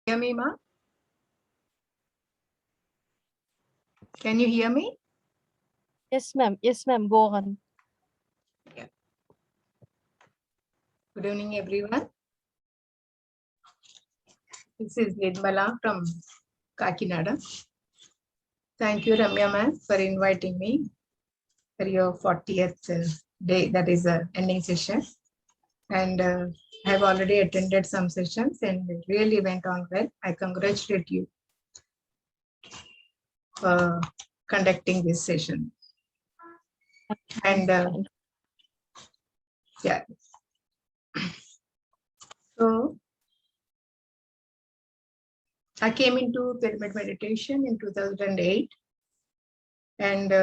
Hear me, ma? Can you hear me? Yes, ma'am. Yes, ma'am. Go on. Yeah. Good evening, everyone. This is Nirmala from Kakinada. Thank you, Ramya ma'am, for inviting me for your 40th day, that is the ending session. And I have already attended some sessions and it really went on well. I congratulate you for conducting this session. And yeah. So I came into pyramid meditation in 2008 and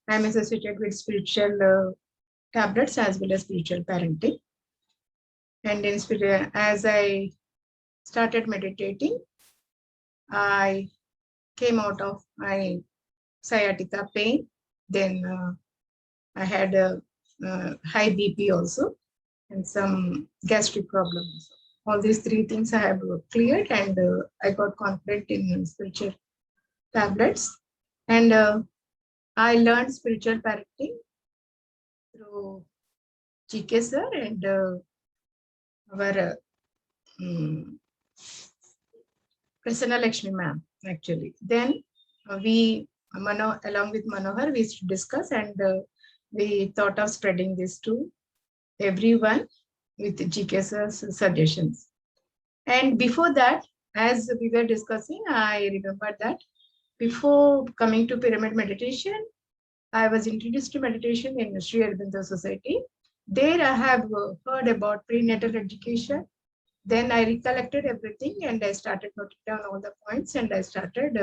I'm associated with spiritual tablets as well as spiritual parenting. And in as I started meditating, I came out of my sciatica pain. Then I had a high BP also and some gastric problems. All these three things I have cleared, and I got confident in spiritual tablets. And I learned spiritual parenting through GK sir and our Prasanna Lakshmi ma'am, actually. Then we, along with Manohar, we used to discuss, and we thought of spreading this to everyone with GK sir's suggestions. And before that, as we were discussing, I remember that before coming to pyramid meditation, I was introduced to meditation in Sri Aurobindo Society. There I have heard about prenatal education. Then I recollected everything and I started noting down all the points and I started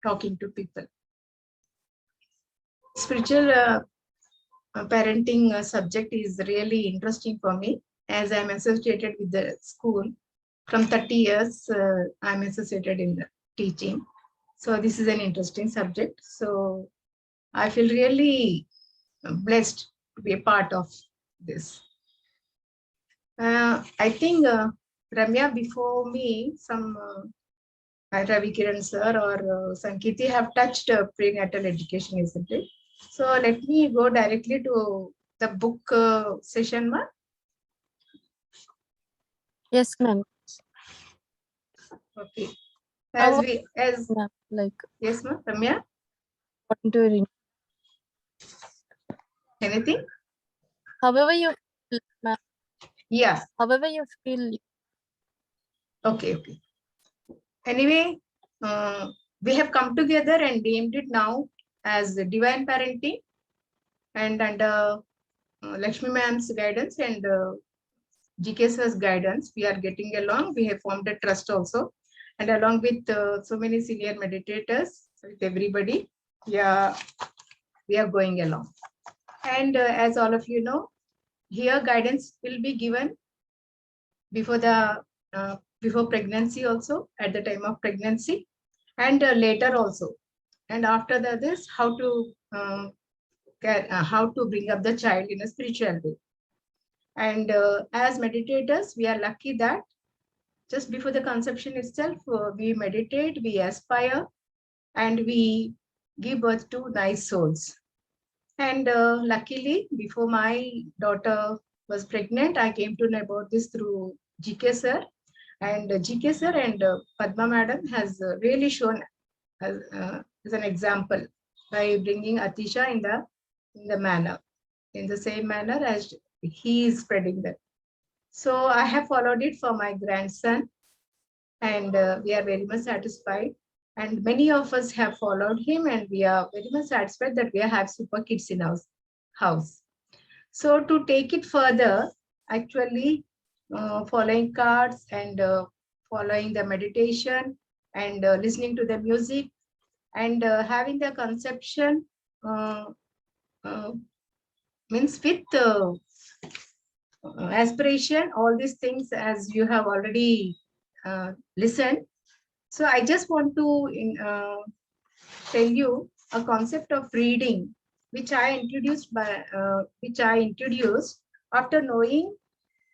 talking to people. Spiritual parenting subject is really interesting for me as I'm associated with the school. From 30 years, I'm associated in the teaching. So this is an interesting subject. So I feel really blessed to be a part of this. I think Ramya, before me, some Ravi Kiran sir or Sankiti have touched prenatal education, isn't it? So let me go directly to the book session, ma. Yes, ma'am. Okay. Like yes, ma, Ramya. What do you read? Anything? However you feel, ma'am. Yeah. However you feel. Okay. Anyway, we have come together and named it now as Divine Parenting, and under Lakshmi ma'am's guidance and GK sir's guidance, we are getting along. We have formed a trust also, and along with so many senior meditators, with everybody, yeah, we are going along. And as all of you know, here guidance will be given before the before pregnancy also, at the time of pregnancy, and later also, and after that is how to bring up the child in a spiritual way. And as meditators, we are lucky that just before the conception itself, we meditate, we aspire, and we give birth to nice souls. And luckily, before my daughter was pregnant, I came to know about this through GK sir. And GK sir and Padma madam has really shown as an example by bringing Atisha in the same manner as he is spreading that. So I have followed it for my grandson, and we are very much satisfied. And many of us have followed him, and we are very much satisfied that we have super kids in our house. So to take it further, actually following cards and following the meditation and listening to the music and having the conception means with aspiration, all these things as you have already listened. So I just want to tell you a concept of reading, which I introduced after knowing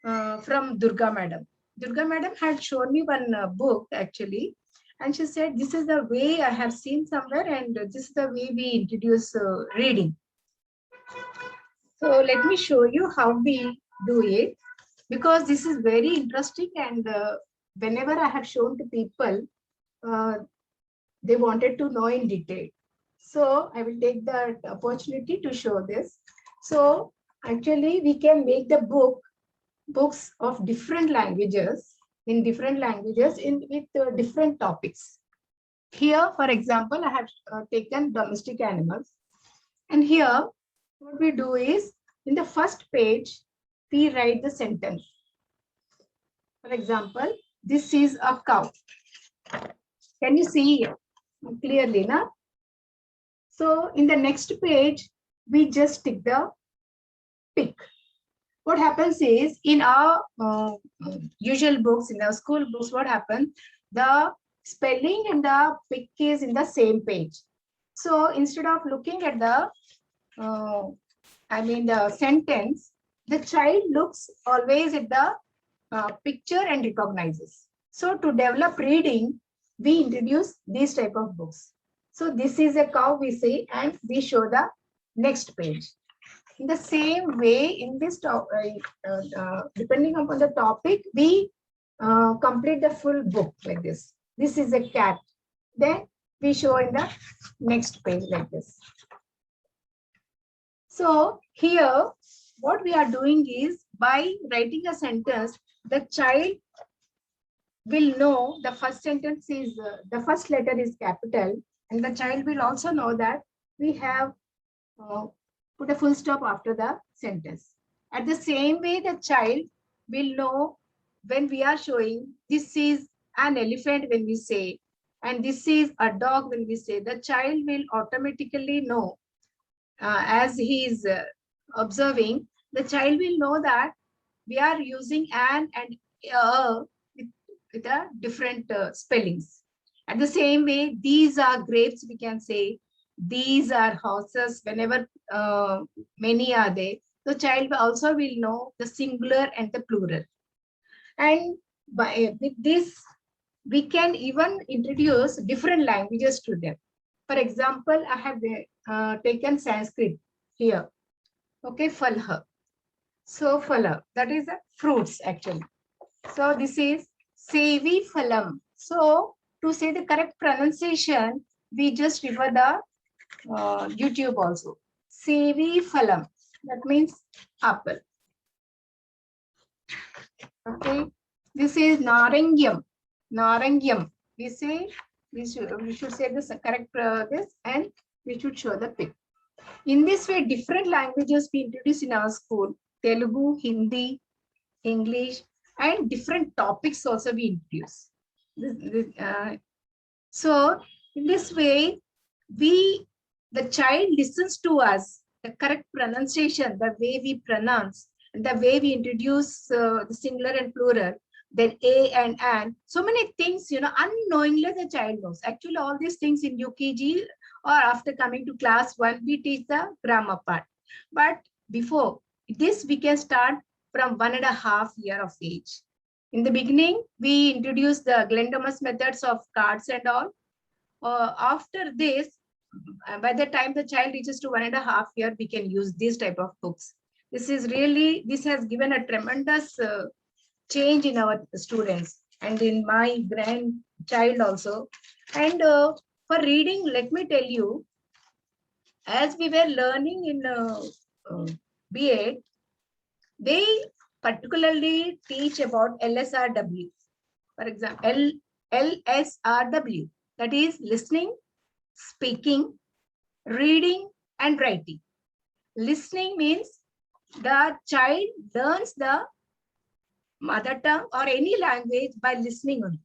from Durga Madam. Durga madam had shown me one book actually, and she said, this is the way I have seen somewhere, and this is the way we introduce reading. So let me show you how we do it, because this is very interesting, and whenever I have shown to people, uh, they wanted to know in detail. So I will take the opportunity to show this. So actually we can make the books of different languages, with different topics. Here, for example, I have taken domestic animals. And here, what we do is, in the first page, we write the sentence. For example, this is a cow. Can you see clearly now? So in the next page, we just stick the pig. What happens is, in our usual books, in our school books, what happens? The spelling and the pig is in the same page. So instead of looking at the, the sentence, the child looks always at the picture and recognizes. So to develop reading, we introduce these type of books. So this is a cow, we say, and we show the next page. In the same way, in this depending upon the topic, we complete the full book like this. This is a cat. Then we show in the next page like this. So here, what we are doing is, by writing a sentence, the child will know the first sentence is, the first letter is capital, and the child will also know that we have put a full stop after the sentence. At the same way, the child will know when we are showing this is an elephant when we say, and this is a dog when we say, the child will automatically know, as he is observing, the child will know that we are using an and with a different spellings. At the same way, these are grapes, we can say, these are horses, whenever many are there. The child also will know the singular and the plural. And with this, we can even introduce different languages to them. For example, I have taken Sanskrit here. Okay, phalha. So phala, that is fruits actually. So this is sevi phalam. So to say the correct pronunciation, we just refer the YouTube also. Sevi phalam. That means apple. Okay. This is narangyam. Narangyam. We should say this correct this, and we should show the pic. In this way, different languages we introduce in our school. Telugu, Hindi, English, and different topics also we introduce. So in this way, the child listens to us, the correct pronunciation, the way we pronounce, and the way we introduce the singular and plural, then a and. So many things, unknowingly the child knows. Actually, all these things in UKG or after coming to class 1, we teach the grammar part. But before this, we can start from 1.5 years of age. In the beginning, we introduce the Glendomus methods of cards and all. After this, by the time the child reaches to 1.5 years, we can use this type of books. This has given a tremendous change in our students and in my grandchild also. And for reading, let me tell you, as we were learning in BA, they particularly teach about LSRW. For example, LSRW, that is listening, speaking, reading, and writing. Listening means the child learns the mother tongue or any language by listening only.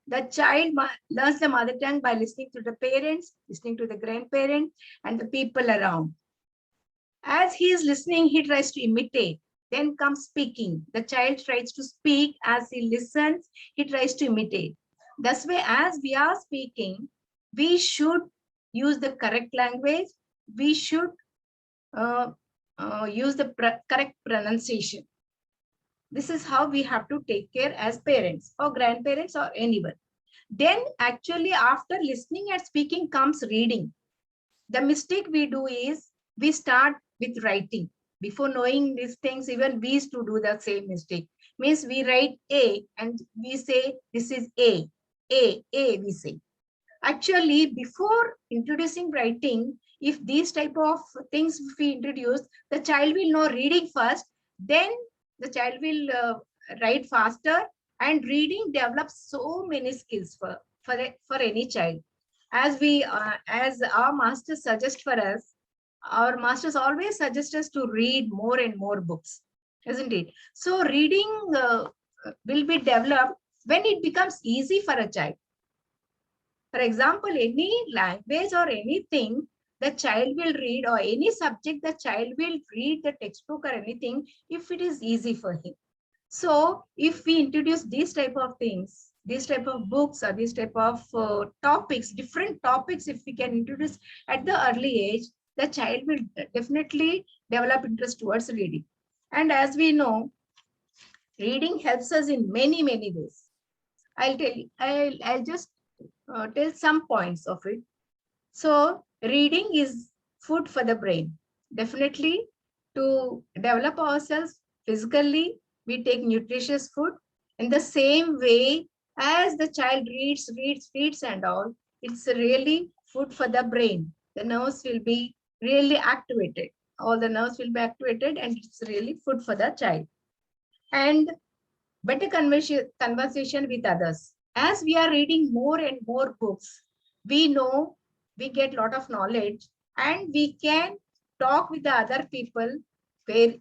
The child learns the mother tongue by listening to the parents, listening to the grandparents, and the people around. As he is listening, he tries to imitate. Then comes speaking. The child tries to speak. As he listens, he tries to imitate. Thus way, as we are speaking, we should use the correct language. We should use the correct pronunciation. This is how we have to take care as parents or grandparents or anyone. Then actually after listening and speaking comes reading. The mistake we do is we start with writing. Before knowing these things, even we used to do the same mistake. Means we write A and we say this is A we say. Actually, before introducing writing, if these type of things we introduce, the child will know reading first, then the child will write faster, and reading develops so many skills for any child. As our masters suggest for us, our masters always suggest us to read more and more books, isn't it? So reading will be developed when it becomes easy for a child. For example, any language or anything the child will read, or any subject the child will read the textbook or anything if it is easy for him. So if we introduce these type of things, these type of books or these type of topics, different topics, if we can introduce at the early age, the child will definitely develop interest towards reading. And as we know, reading helps us in many, many ways. I'll just tell some points of it. So reading is food for the brain. Definitely to develop ourselves physically, we take nutritious food. In the same way as the child reads and all, it's really food for the brain. The nerves will be really activated. All the nerves will be activated and it's really food for the child. And better conversation with others. As we are reading more and more books, we know, we get a lot of knowledge, and we can talk with the other people where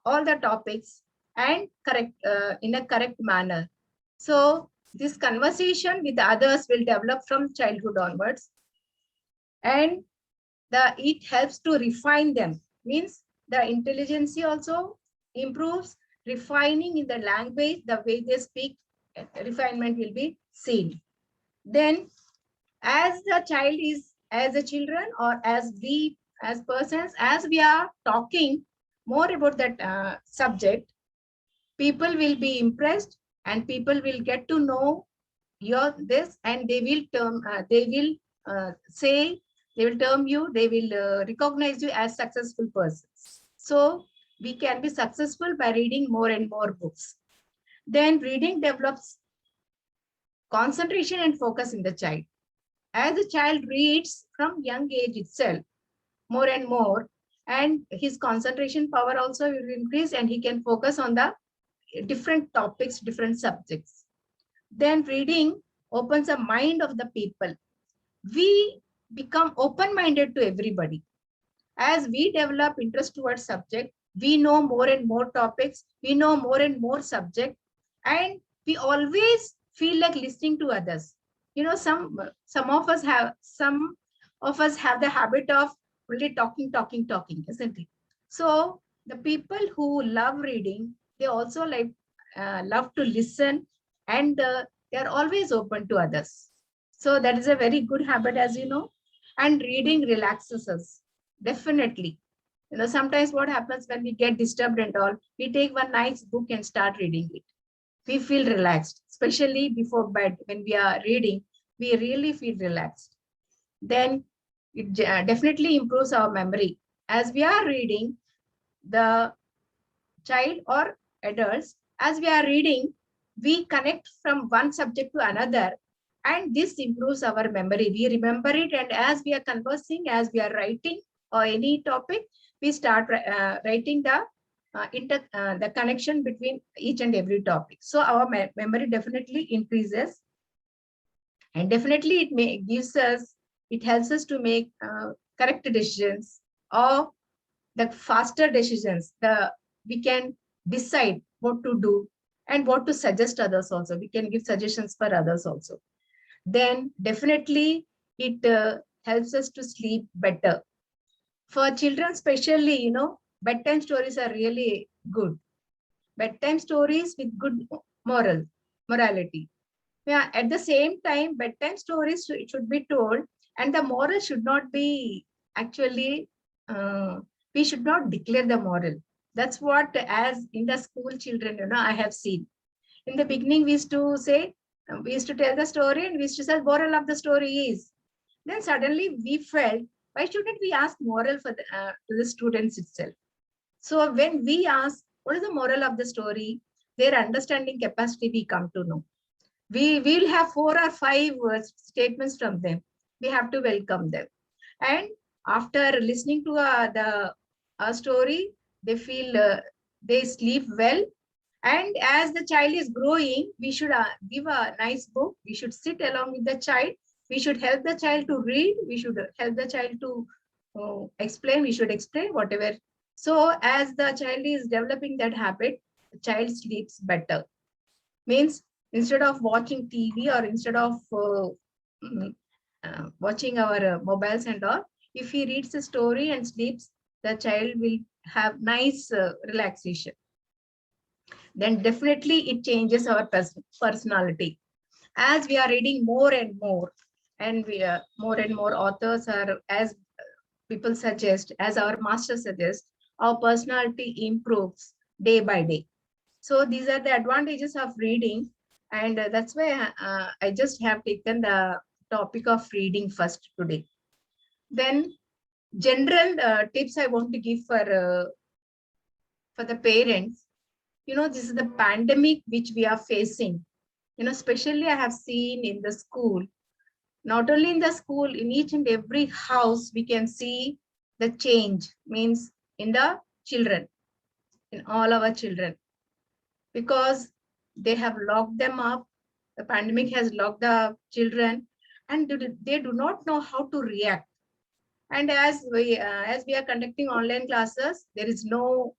all the topics and correct in a correct manner. So this conversation with others will develop from childhood onwards, and it helps to refine them. Means the intelligence also improves. Refining in the language, the way they speak, refinement will be seen. Then as the child is, as a children, or as we as persons, as we are talking more about that subject, people will be impressed and people will get to know your this, and they will say, they will term you, they will recognize you as successful persons. So we can be successful by reading more and more books. Then reading develops concentration and focus in the child. As the child reads from young age itself, more and more, and his concentration power also will increase, and he can focus on the different topics, different subjects. Then reading opens the mind of the people. We become open-minded to everybody. As we develop interest towards subject, we know more and more topics, we know more and more subject, and we always feel like listening to others. You know, some of us have the habit of only talking, isn't it? So the people who love reading, they also like love to listen, and they are always open to others. So that is a very good habit, as you know. And reading relaxes us, definitely. You know, sometimes what happens when we get disturbed and all, we take one nice book and start reading it. We feel relaxed, especially before bed. When we are reading, we really feel relaxed. Then it definitely improves our memory. As we are reading, the child or adults, as we are reading, we connect from one subject to another, and this improves our memory. We remember it, and as we are conversing, as we are writing or any topic, we start writing the connection between each and every topic. So our memory definitely increases, and definitely it helps us to make correct decisions, or the faster decisions. We can decide what to do and what to suggest others also. We can give suggestions for others also. Then definitely it helps us to sleep better. For children especially, you know, bedtime stories are really good. Bedtime stories with good morality. Yeah, at the same time, bedtime stories should be told, and the moral should not be actually, we should not declare the moral. That's what, as in the school children, I have seen. In the beginning, we used to say, we used to tell the story and we used to say, moral of the story is. Then suddenly we felt, why shouldn't we ask moral to the students itself? So when we ask, what is the moral of the story? Their understanding capacity we come to know. We will have 4 or 5 statements from them. We have to welcome them. And after listening to the story, they feel they sleep well. And as the child is growing, we should give a nice book. We should sit along with the child. We should help the child to read. We should help the child to explain. We should explain whatever. So as the child is developing that habit, the child sleeps better. Means instead of watching TV or instead of watching our mobiles and all, if he reads a story and sleeps, the child will have nice relaxation. Then definitely it changes our personality. As we are reading more and more, and we are more and more authors are, as people suggest, as our master suggests, our personality improves day by day. So these are the advantages of reading. And that's why I just have taken the topic of reading first today. Then general tips I want to give for the parents. This is the pandemic which we are facing. Especially I have seen in the school, not only in the school, in each and every house, we can see the change, means in the children, in all our children, because they have locked them up. The pandemic has locked the children and they do not know how to react. And as we are conducting online classes, there is no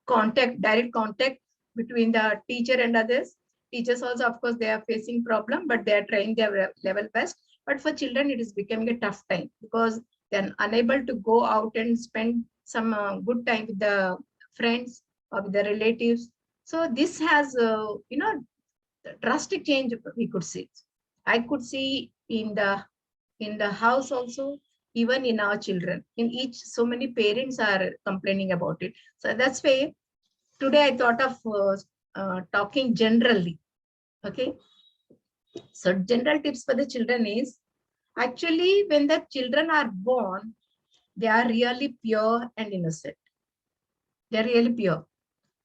direct contact between the teacher and others. Teachers also, of course, they are facing problem, but they are trying their level best. But for children, it is becoming a tough time because they're unable to go out and spend some good time with the friends or with the relatives. So this has, drastic change we could see. I could see in the house also, even in our children, in each, so many parents are complaining about it. So that's why today I thought of talking generally. Okay. So general tips for the children is, actually when the children are born, they are really pure and innocent. They are really pure.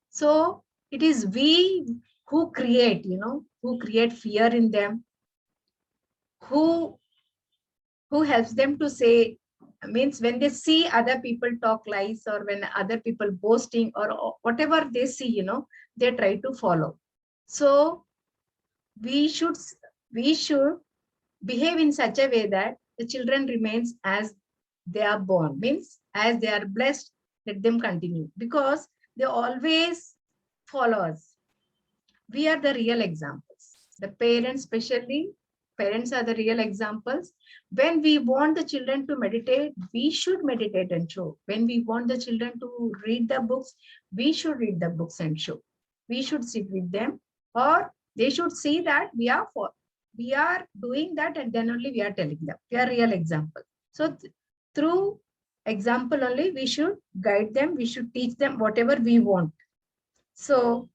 So it is we who create, who create fear in them, who helps them to say, means when they see other people talk lies or when other people boasting or whatever they see, they try to follow. So we should behave in such a way that the children remains as they are born, means as they are blessed, let them continue, because they always follow us. We are the real examples. The parents, especially parents, are the real examples. When we want the children to meditate, we should meditate and show. When we want the children to read the books, we should read the books and show. We should sit with them, or they should see that we are doing that, and then only we are telling them. We are real example. So through example only, we should guide them. We should teach them whatever we want. So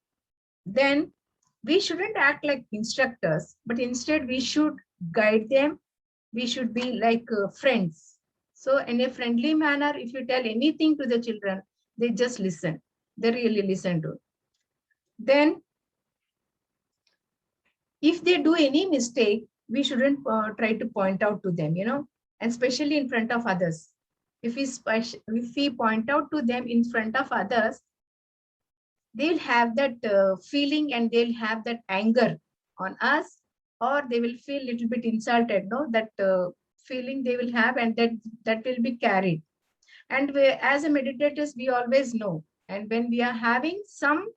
then we shouldn't act like instructors, but instead we should guide them. We should be like friends. So in a friendly manner, if you tell anything to the children, they just listen. They really listen to it. Then if they do any mistake, we shouldn't try to point out to them, and especially in front of others. If we point out to them in front of others, they'll have that feeling and they'll have that anger on us, or they will feel a little bit insulted, that feeling they will have, and that will be carried. And as a meditators, we always know, and when we are having some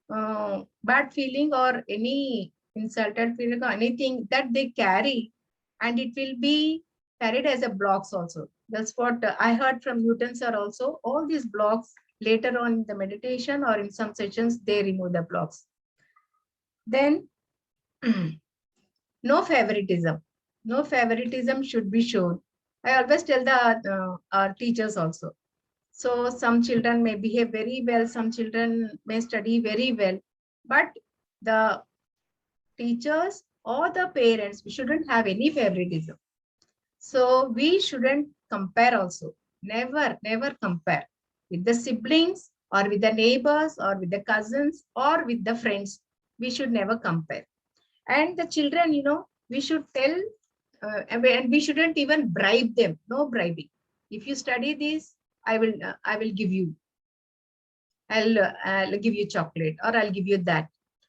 bad feeling or any insulted feeling or anything that they carry, and it will be carried as a blocks also. That's what I heard from Newton sir also. All these blocks, later on in the meditation or in some sessions, they remove the blocks. Then no favoritism. No favoritism should be shown. I always tell our teachers also. So some children may behave very well, some children may study very well, but the teachers or the parents, we shouldn't have any favoritism. So we shouldn't compare also. Never, never compare with the siblings or with the neighbors or with the cousins or with the friends. We should never compare. And the children, we should tell, and we shouldn't even bribe them. No bribing. If you study this, I will give you. I'll give you chocolate, or I'll give you that.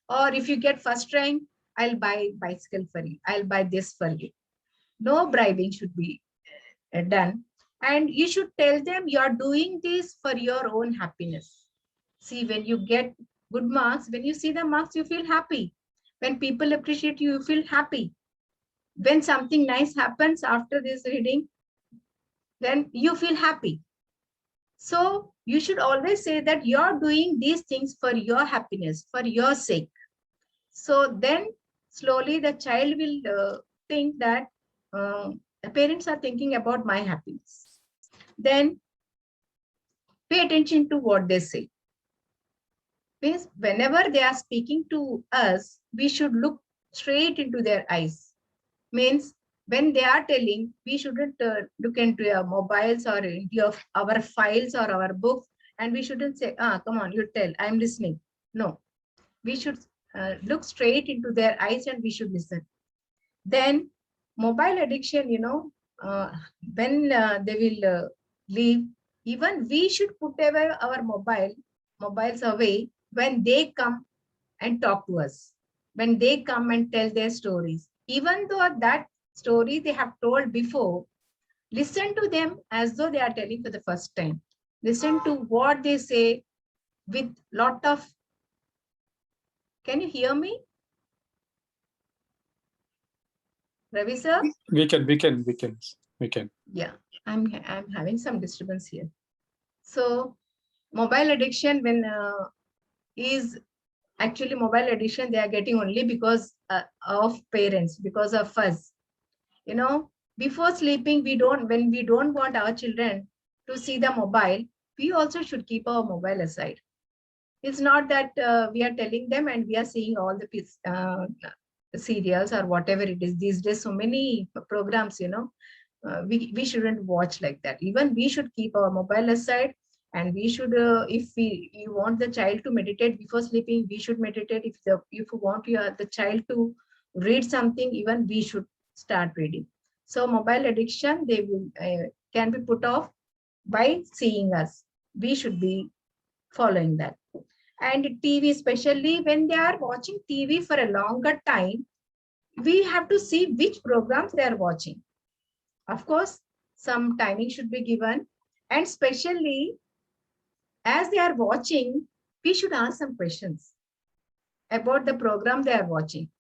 Or if you get first rank, I'll buy bicycle for you. I'll buy this for you. No bribing should be done. And you should tell them you're doing this for your own happiness. See, when you get good marks, when you see the marks, you feel happy. When people appreciate you, you feel happy. When something nice happens after this reading, then you feel happy. So you should always say that you're doing these things for your happiness, for your sake. So then slowly the child will think that the parents are thinking about my happiness. Then pay attention to what they say. Means whenever they are speaking to us, we should look straight into their eyes. Means when they are telling, we shouldn't look into our mobiles or into our files or our books, and we shouldn't say, come on, you tell, I'm listening. No, we should look straight into their eyes and we should listen. Then mobile addiction, when they will leave, even we should put away our mobiles away when they come and talk to us, when they come and tell their stories. Even though that story they have told before, listen to them as though they are telling for the first time. Listen to what they say with lot of, can you hear me? Ravi sir? We can. Yeah, I'm having some disturbance here. So mobile addiction, when is actually mobile addiction, they are getting only because of parents, because of us. Before sleeping, when we don't want our children to see the mobile, we also should keep our mobile aside. It's not that we are telling them and we are seeing all the serials or whatever it is. These days, so many programs, we shouldn't watch like that. Even we should keep our mobile aside, and we should, if you want the child to meditate before sleeping, we should meditate. If you want the child to read something, even we should start reading. So mobile addiction, they will can be put off by seeing us. We should be following that. And TV, especially when they are watching TV for a longer time, we have to see which programs they are watching. Of course, some timing should be given, and especially as they are watching, we should ask some questions about the program they are watching.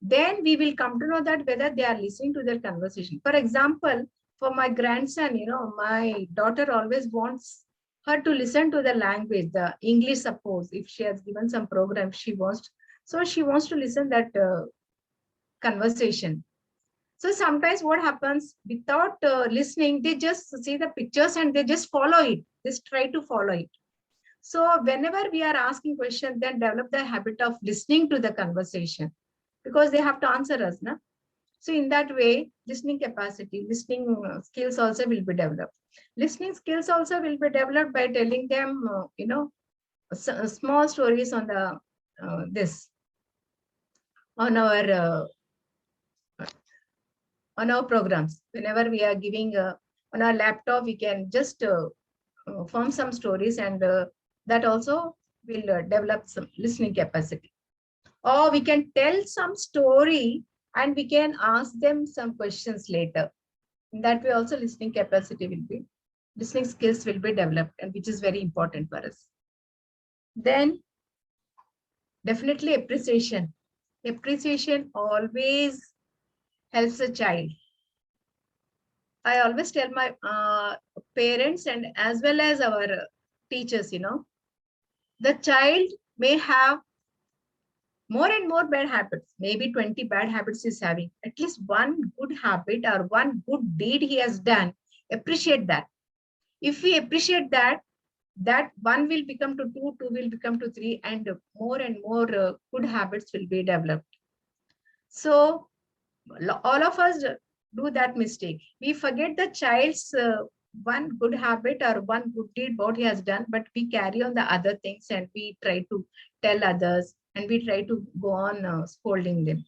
Then we will come to know that whether they are listening to their conversation. For example, for my grandson, my daughter always wants her to listen to the language, the English, suppose if she has given some program she wants. So she wants to listen that conversation. So sometimes what happens, without listening, they just see the pictures and they just follow it. Just try to follow it. So whenever we are asking questions, then develop the habit of listening to the conversation, because they have to answer us. Na? So in that way, listening capacity, listening skills also will be developed. Listening skills also will be developed by telling them, small stories on the on our programs. Whenever we are giving on our laptop, we can just form some stories, and that also will develop some listening capacity. Or we can tell some story and we can ask them some questions later. In that way also listening skills will be developed, and which is very important for us. Then definitely appreciation. Appreciation always helps a child. I always tell my parents and as well as our teachers, the child may have more and more bad habits. Maybe 20 bad habits he's having. At least one good habit or one good deed he has done. Appreciate that. If we appreciate that, that 1 will become to 2, 2 will become to 3, and more good habits will be developed. So all of us do that mistake. We forget the child's one good habit or one good deed what he has done, but we carry on the other things and we try to tell others and we try to go on scolding them.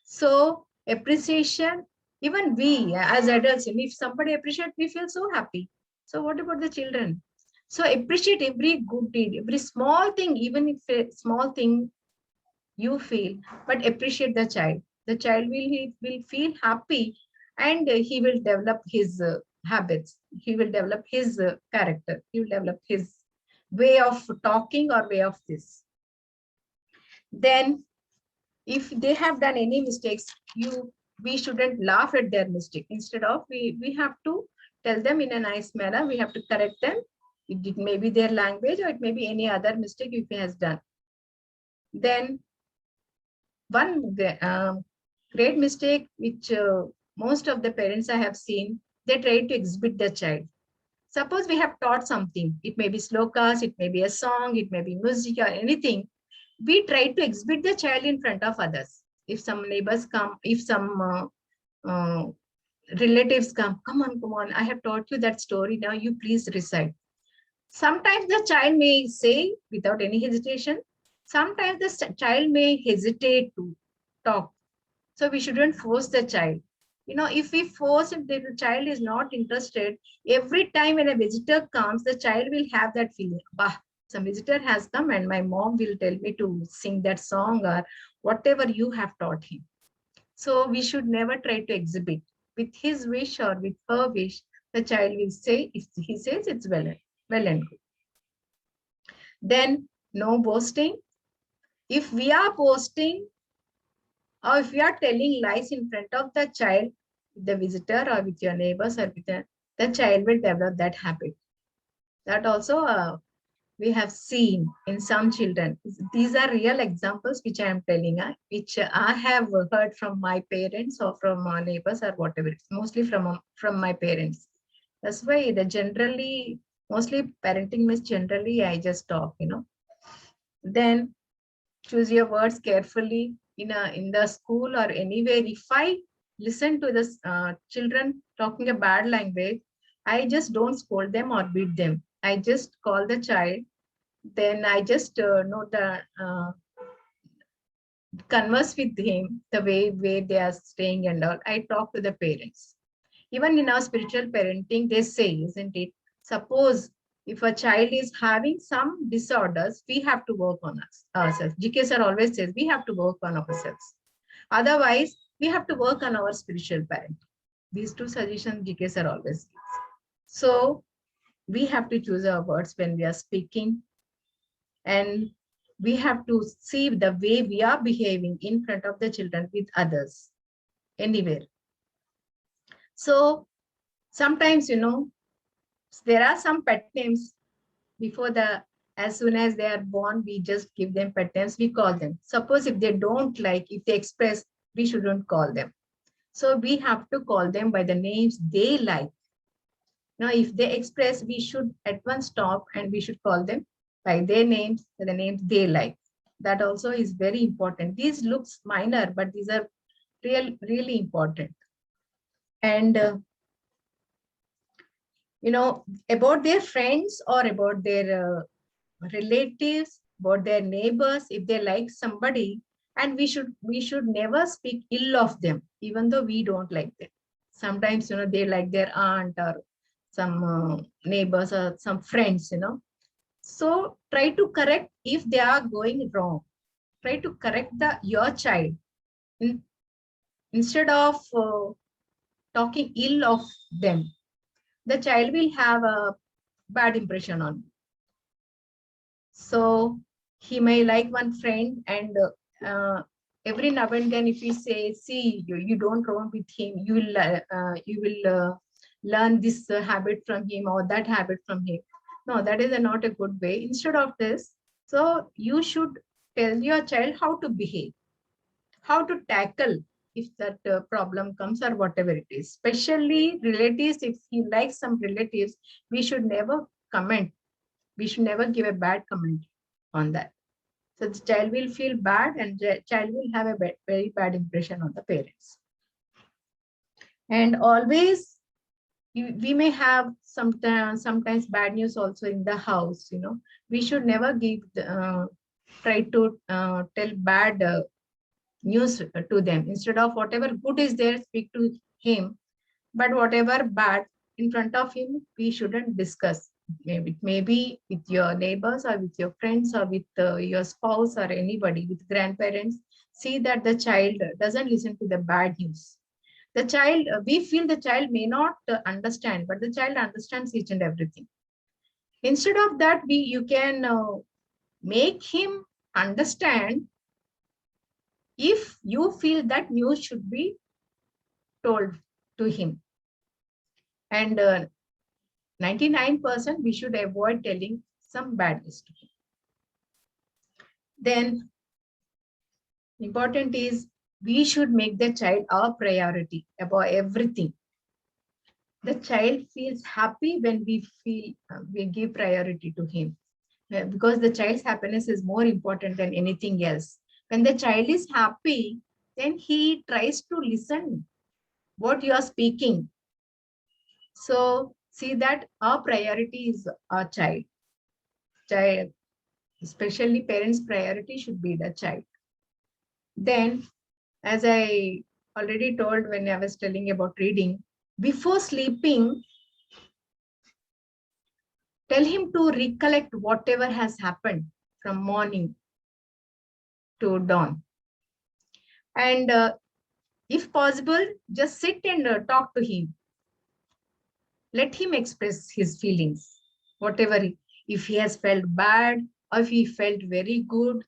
So appreciation, even we as adults, if somebody appreciates, we feel so happy. So what about the children? So appreciate every good deed, every small thing, even if a small thing you feel, but appreciate the child. The child he will feel happy, and he will develop his habits. He will develop his character. He will develop his way of talking or way of this. Then if they have done any mistakes, we shouldn't laugh at their mistake. Instead of, we have to tell them in a nice manner. We have to correct them. It may be their language or it may be any other mistake if he has done. Then one great mistake which most of the parents I have seen, they try to exhibit the child. Suppose we have taught something, it may be slokas, it may be a song, it may be music or anything. We try to exhibit the child in front of others. If some neighbors come, if some relatives come on, I have taught you that story, now you please recite. Sometimes the child may say without any hesitation, sometimes the child may hesitate to talk. So we shouldn't force the child. If we force, if the child is not interested, every time when a visitor comes, the child will have that feeling, bah, some visitor has come and my mom will tell me to sing that song or whatever you have taught him. So we should never try to exhibit. With his wish or with her wish, the child will say, if he says, it's well and good. Then no boasting. If we are boasting or if we are telling lies in front of the child, the visitor or with your neighbors or with the child will develop that habit. That also we have seen in some children. These are real examples which I am telling, which I have heard from my parents or from my neighbors or whatever. It's mostly from my parents. That's why generally, mostly parenting means generally I just talk, Then choose your words carefully in the school or anywhere. If I listen to the children talking a bad language, I just don't scold them or beat them. I just call the child. Then I just converse with him the way they are staying and all. I talk to the parents. Even in our spiritual parenting, they say, isn't it? Suppose if a child is having some disorders, we have to work on ourselves. GK sir always says we have to work on ourselves. Otherwise, we have to work on our spiritual parenting. These two suggestions GK sir always gives. So we have to choose our words when we are speaking, and we have to see the way we are behaving in front of the children with others, anywhere. So sometimes, there are some pet names before as soon as they are born, we just give them pet names, we call them. Suppose if they don't like, if they express, we shouldn't call them. So we have to call them by the names they like. Now, if they express, we should at once stop and we should call them by their names, by the names they like. That also is very important. These looks minor, but these are really important. And about their friends or about their relatives, about their neighbors, if they like somebody, and we should never speak ill of them, even though we don't like them. Sometimes, they like their aunt or some neighbors or some friends, So try to correct if they are going wrong. Try to correct your child instead of talking ill of them. The child will have a bad impression on you. So he may like one friend, and every now and then if we say, see, you don't roam with him, you will learn this habit from him or that habit from him. No, that is not a good way. Instead of this, so you should tell your child how to behave, how to tackle if that problem comes or whatever it is. Especially relatives, if he likes some relatives, we should never comment. We should never give a bad comment on that. So the child will feel bad and the child will have a very bad impression on the parents. And always we may have sometimes bad news also in the house, we should never try to tell bad news to them. Instead of whatever good is there, speak to him, but whatever bad in front of him, we shouldn't discuss. Maybe with your neighbors or with your friends or with your spouse or anybody, with grandparents. See that the child doesn't listen to the bad news. The child, we feel the child may not understand, but the child understands each and everything. Instead of that, you can make him understand. If you feel that news should be told to him, and 99% we should avoid telling some bad news to him. Then important is we should make the child our priority above everything. The child feels happy when we give priority to him, because the child's happiness is more important than anything else. When the child is happy, then he tries to listen what you are speaking. So see that our priority is our child. Especially parents' priority should be the child. Then, as I already told when I was telling about reading, before sleeping, tell him to recollect whatever has happened from morning to dawn. And if possible, just sit and talk to him. Let him express his feelings, whatever, if he has felt bad or if he felt very good.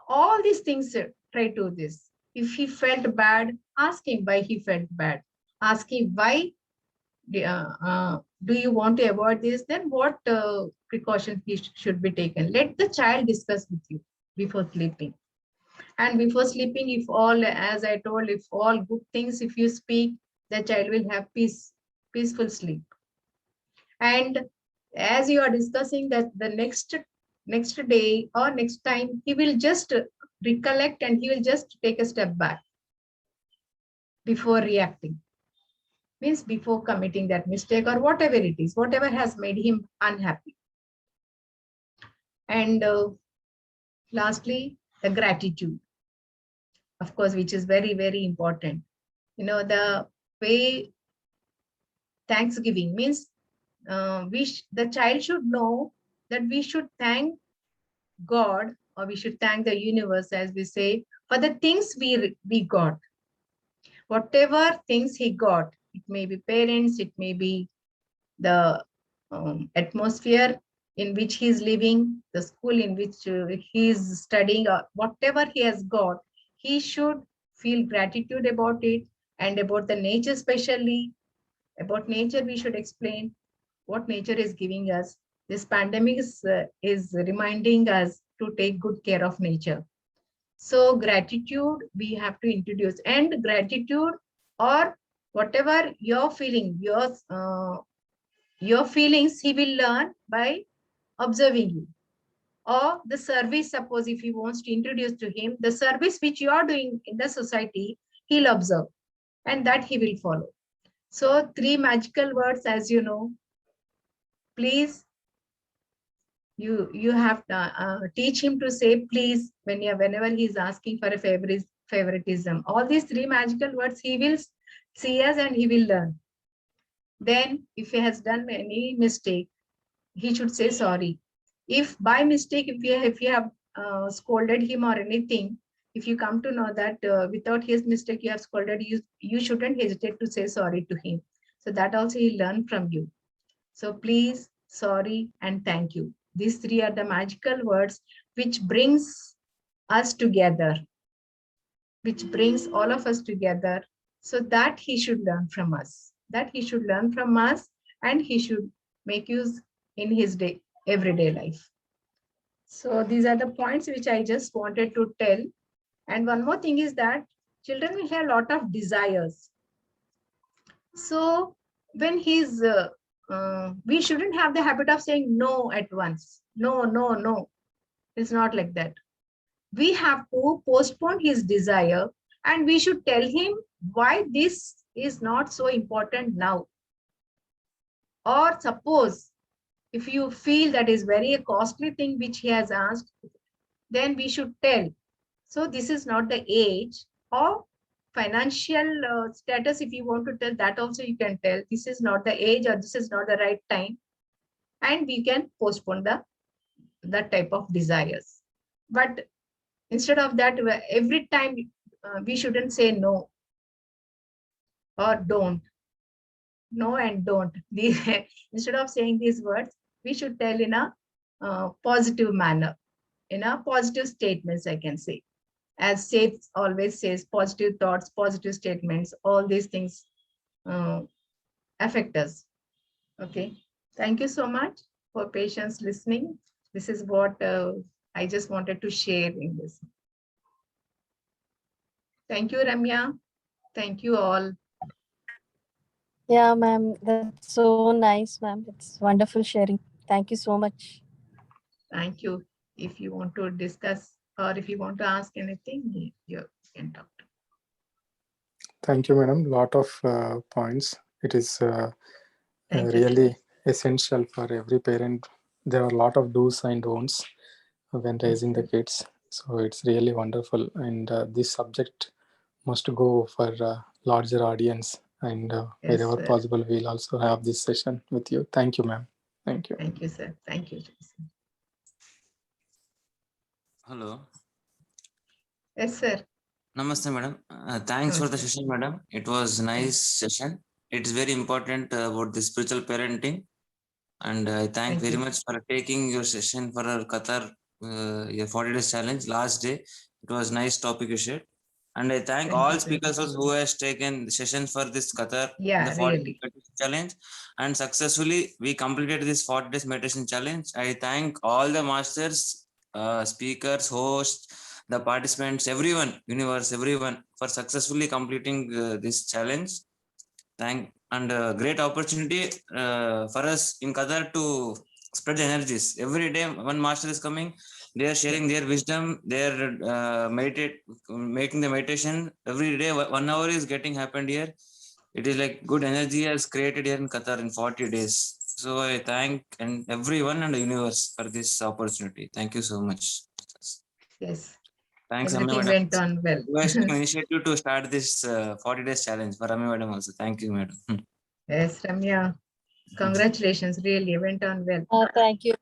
All these things, try to do this. If he felt bad, ask him why he felt bad. Ask him why do you want to avoid this? Then what precautions should be taken? Let the child discuss with you before sleeping. And before sleeping, if all, as I told, if all good things, if you speak, the child will have peaceful sleep. And as you are discussing that, the next day or next time, he will just recollect and he will just take a step back before reacting. Means before committing that mistake or whatever it is, whatever has made him unhappy. And lastly, the gratitude, of course, which is very, very important. The way Thanksgiving means the child should know that we should thank God, or we should thank the universe, as we say, for the things we got. Whatever things he got, it may be parents, it may be the atmosphere in which he is living, the school in which he is studying, or whatever he has got, he should feel gratitude about it. And about the nature, especially about nature, we should explain what nature is giving us. This pandemic is reminding us to take good care of nature. So gratitude we have to introduce, and gratitude, or whatever you're feeling, your feelings, he will learn by observing you. Or the service, suppose if he wants to introduce to him the service which you are doing in the society, he'll observe and that he will follow. So 3 magical words, as you know, please, you have to teach him to say please whenever he is asking for a favoritism. All these 3 magical words he will see us and he will learn. Then if he has done any mistake, he should say sorry. If by mistake, if you have scolded him or anything, if you come to know that without his mistake you have scolded, you shouldn't hesitate to say sorry to him. So that also he'll learn from you. So please, sorry, and thank you. These 3 are the magical words which brings us together, which brings all of us together, so that he should learn from us. And he should make use in his everyday life. So these are the points which I just wanted to tell. And one more thing is that children will have a lot of desires. So when we shouldn't have the habit of saying no at once. No, no, no. It's not like that. We have to postpone his desire and we should tell him why this is not so important now. Or suppose if you feel that is very a costly thing which he has asked, then we should tell. So this is not the age, or financial status. If you want to tell that also, you can tell this is not the age or this is not the right time, and we can postpone that type of desires. But instead of that, every time we shouldn't say no or don't. No and don't. Instead of saying these words, we should tell in a positive manner, in a positive statements, I can say. As Seth always says, positive thoughts, positive statements, all these things affect us. Okay. Thank you so much for patience listening. This is what I just wanted to share in this. Thank you, Ramya. Thank you all. Yeah, ma'am. That's so nice, ma'am. It's wonderful sharing. Thank you so much. Thank you. If you want to discuss or if you want to ask anything, you can talk. Thank you, madam. Lot of points. It is Thank you. really essential for every parent. There are a lot of do's and don'ts when raising the kids. So it's really wonderful. And this subject must go for larger audience. And wherever sir. possible, we'll also have this session with you. Thank you, ma'am. Thank you. Thank you, sir. Thank you. Hello. Yes, sir. Namaste, madam. Thanks for the session, madam. It was nice session. It's very important about the spiritual parenting. And I thank very much for taking your session for our Qatar, your 40 days challenge last day. It was nice topic you shared. And I thank all speakers who has taken the sessions for this Qatar, the 40 days meditation challenge. And successfully, we completed this 40 days meditation challenge. I thank all the masters, speakers, hosts, the participants, everyone, universe, everyone for successfully completing this challenge. Thank and great opportunity for us in Qatar to spread the energies. Every day, one master is coming. They are sharing their wisdom. They are making the meditation every day. 1 hour is getting happened here. It is like good energy has created here in Qatar in 40 days. So I thank and everyone and the universe for this opportunity. Thank you so much. Yes. Thanks, Everything Ami went on well. Who has taken initiative to start this 40 days challenge for Ami Madam also. Thank you, Madam. Yes, Ramya. Congratulations. Really went on well. Thank you.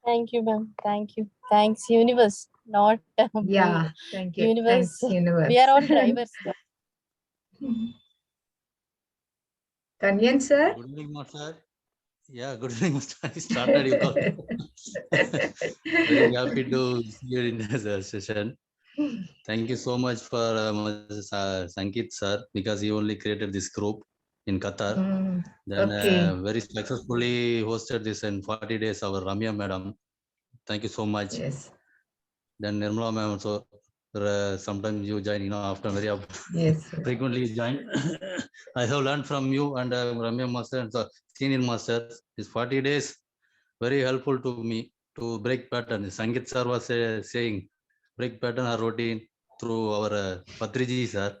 Thank you, ma'am. Thank you. Thanks, universe. Not yeah. Thank you. Universe. Thanks, universe. We are all drivers. Kanyan, sir. Good evening, Master. Yeah, good evening, Master. I started your call. Very happy to see you in this session. Thank you so much for Sankit sir, because he only created this group in Qatar. Then very successfully hosted this in 40 days, our Ramya madam. Thank you so much. Yes. Then Nirmala ma'am also, sometimes you join, after very frequently you join. I have learned from you and Ramya master and senior master. These 40 days, very helpful to me to break pattern. Sangit sir was saying, break pattern or routine through our Patriji sir.